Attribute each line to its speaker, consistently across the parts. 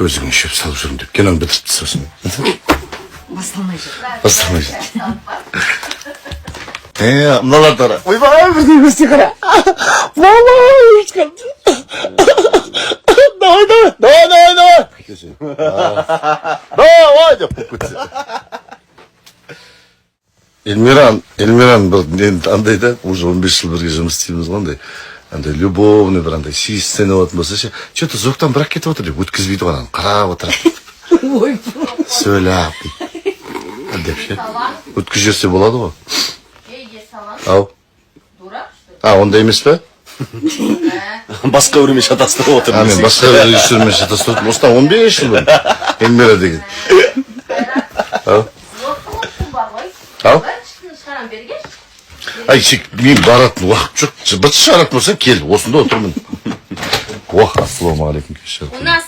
Speaker 1: көзіңе шөп салып жүрмін деп киноны бітіріп тастасын.
Speaker 2: Басталмай жүр.
Speaker 1: Басталмай жүр. Мыналар да ойбай, бірдей көзде қара. Мамочка. Давай. Давай деп кетсе. Эльмиран бір андай да, уже 15 жыл бірге жұмыс істейміз ғой, андай любовный бір андай сүйіс сцена болатын болса ше, че-то звуктан бірақ кетіп отыр деп өткізбейді ғой, қарап отырады. Сөйлеп деп ше, өткізіп жерсе болады ғой. Ау. Онда емес пе?
Speaker 3: Басқа өріме шатастырып отыр.
Speaker 1: Мен басқа өріме шатастырып, осыдан 15 жыл бұрын Эльмира деген. Ау. Ау? Ай, мен баратын уақыт жоқ. Бір шығаратын болса, кел, осында отырмын. Ассаламу алейкум.
Speaker 4: У нас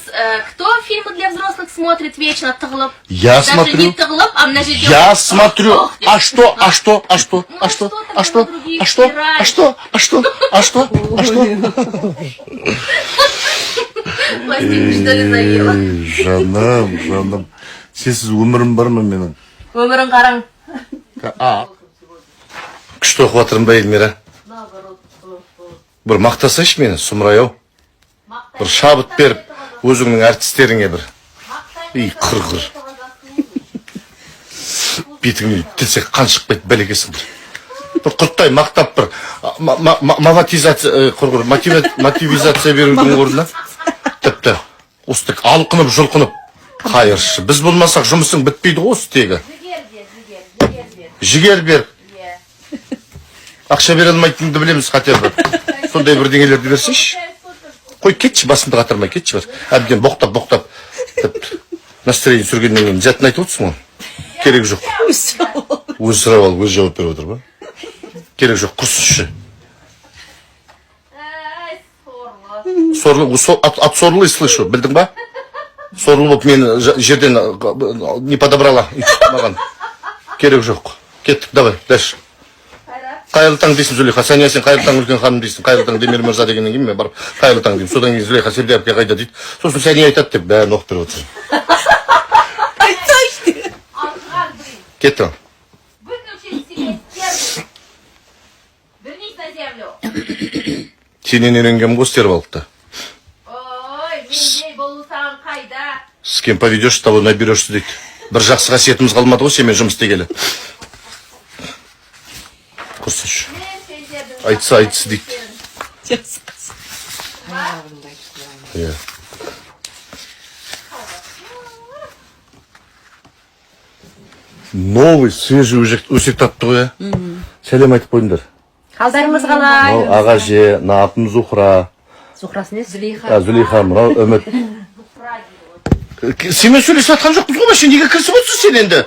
Speaker 4: кто фильмы для взрослых смотрит вечно тыгылып?
Speaker 1: Я
Speaker 4: Даже
Speaker 1: смотрю.
Speaker 4: не тыгылып, а на жидёк.
Speaker 1: Я смотрю. А что?
Speaker 4: Пластинку, что ли, заела?
Speaker 1: Жаным. Сенсіз өмірім бар ма менің?
Speaker 4: Өмірің қараң.
Speaker 1: Күшті оқып жатырмын ба, Эльмира? Бір мақтасайшы мені, сұмырай-ау. Бір шабыт беріп, өзіңнің әртістеріңе бір. Қырғыр. Бетіңнен тілсек қан шықпайды, бәлекесің бір. Бір құрттай мақтап бір мотивизация берудің орнына. Тіпті, осытек алқынып, жұлқынып. Қайыршы, біз болмасақ жұмысың бітпейді осы тегі. Жігер бер. Ақша бере алмайтыныңды білеміз, қатер бір. Сондай бірдеңелерді берсейші. Қой, кетші, басымды қатырмай, кетші бір. Әбден боқтап. Настроение сүргеннен кейін зәтін айтып отырсың ғой. Керек жоқ. Өз сұрап алып, өз жауап беріп отыр ба? Керек жоқ, құрсызшы. От сорлы слышу, білдің ба? Сорлы болып мені жерден не подобрала. Керек жоқ. Кеттік, давай, дәш. Қайырлы таң дейсің, Зулейха. Сәния, сен қайырлы таң үлкен ханым дейсің. Қайырлы таң Демир Мырза дегеннен кейін мен барып қайырлы таң деймін. Содан кейін Зулейха Себде әпке қайда дейді. Сосын Сәния айтады деп бәрін оқып беріп отырсың. Кеттің. Сенен үйренгем ғой стервалықты. С кем поведешь, с того наберешься дейді. Бір жақсы қасиетіміз қалмады ғой сенімен жұмыс істегелі. Құрсыншы. Айтса дейді. Новый, свежий өсек татты ғой, сәлем айтып қойыңдар.
Speaker 2: Қалдарымыз қалай?
Speaker 1: Аға же, атым Зухра.
Speaker 2: Зухрасы не? Зулейха.
Speaker 1: Зулейха, мынау үміт. Семен сөйлесіп атқан жоқпыз ғой, сен неге кірісіп отырсың сен енді?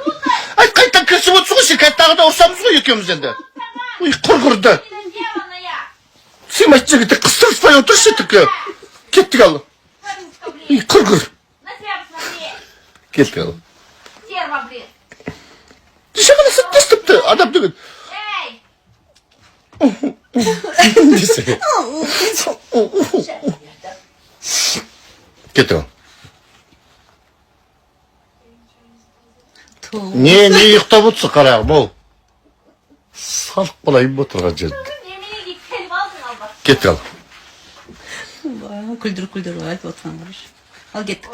Speaker 1: Айт, қайттан кірісіп отырсың ғой, сен тағы да ұрсамыз ғой екеуміз енді. Құрғырды. Сен айтшы жігітті қыстырыспай отыршы түкі. Кеттік ал. Құрғыр. Кеттік ал. Деші ғана сәт тестіпті, адам түгін. Кеттік ал. Не ұйықтап отырсың қарағым ол? Салық болайын отырған жерді. Кеттік ал.
Speaker 2: Күлдір айтып отқан қараш. Ал кеттік.